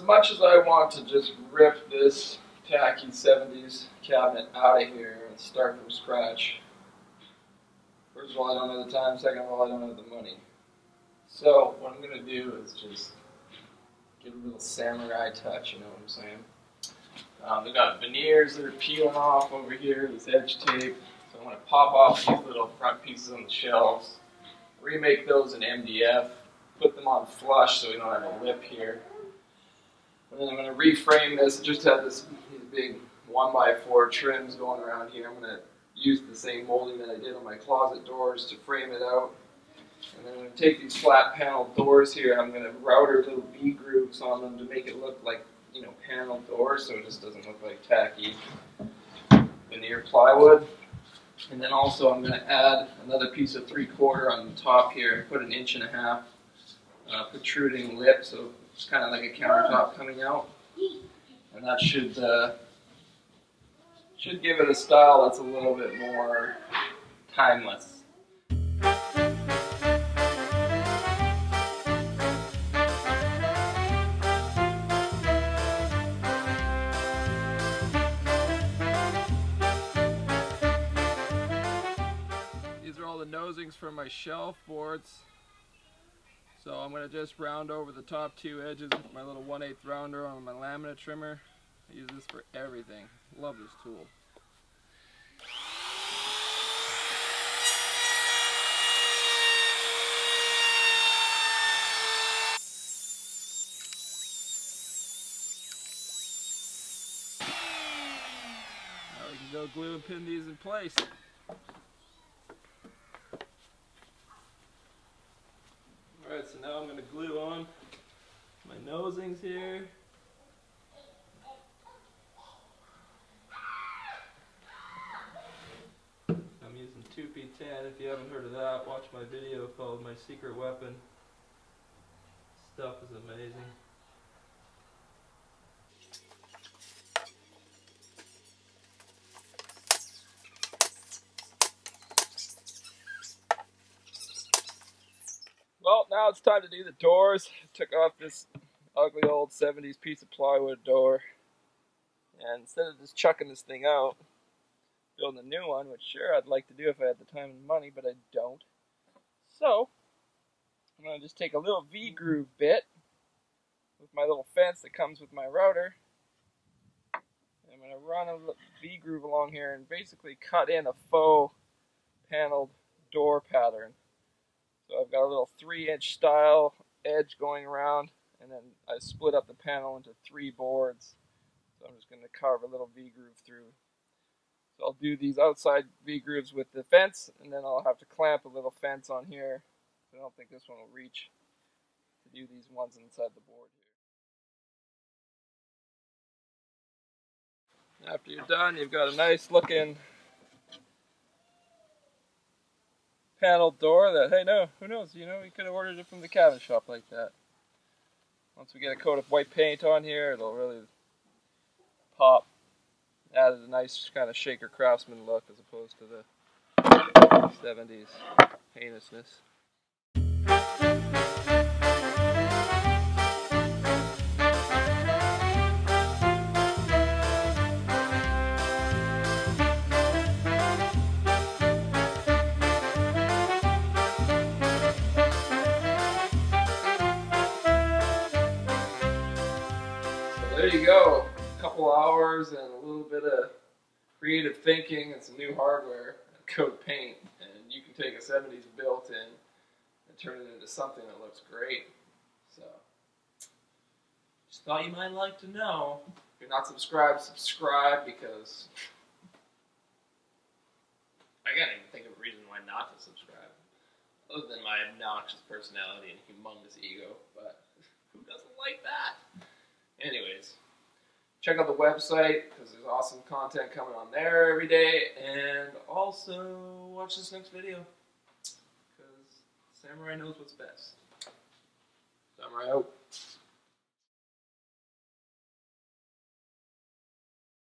much as I want to just rip this tacky 70s cabinet out of here and start from scratch, first of all, I don't have the time. Second of all, I don't have the money. So what I'm going to do is just give a little samurai touch, you know what I'm saying? They've got veneers that are peeling off over here, this edge tape. So I'm going to pop off these little front pieces on the shelves, remake those in MDF, put them on flush so we don't have a lip here. And then I'm going to reframe this. Just have these big 1x4 trims going around here. I'm going to use the same molding that I did on my closet doors to frame it out. And then I'm going to take these flat panel doors here. I'm going to router little V grooves on them to make it look like, you know, panel doors, so it just doesn't look like tacky veneer plywood. And then also I'm going to add another piece of 3/4 on the top here and put an 1.5 inch protruding lip, so it's kind of like a countertop coming out. And that should give it a style that's a little bit more timeless. These are all the nosings for my shelf boards. So I'm going to just round over the top two edges with my little 1/8 rounder on my laminate trimmer. I use this for everything. Love this tool. Now we can go glue and pin these in place. Alright, so now I'm going to glue on my nosings here. I'm using 2P10. If you haven't heard of that, watch my video called My Secret Weapon. Stuff is amazing. Well, now it's time to do the doors. I took off this ugly old 70s piece of plywood door, and instead of just chucking this thing out, building a new one, which sure I'd like to do if I had the time and money, but I don't. So I'm going to just take a little V-groove bit with my little fence that comes with my router. I'm going to run a V-groove along here and basically cut in a faux paneled door pattern. So I've got a little 3-inch style edge going around, and then I split up the panel into 3 boards. So I'm just going to carve a little V-groove through. So I'll do these outside V-grooves with the fence, and then I'll have to clamp a little fence on here. I don't think this one will reach to do these ones inside the board here. After you're done, you've got a nice looking paneled door that, hey, no, who knows, you know, you could have ordered it from the cabinet shop like that. Once we get a coat of white paint on here, it'll really pop. Added a nice kind of shaker craftsman look as opposed to the 70s heinousness. There you go, a couple hours and a little bit of creative thinking and some new hardware, a coat of paint, and you can take a 70s built-in and turn it into something that looks great. So, just thought you might like to know. If you're not subscribed, subscribe, because I can't even think of a reason why not to subscribe, other than my obnoxious personality and humongous ego, but who doesn't like that? Anyways, check out the website because there's awesome content coming on there every day, and also watch this next video because Samurai knows what's best. Samurai out.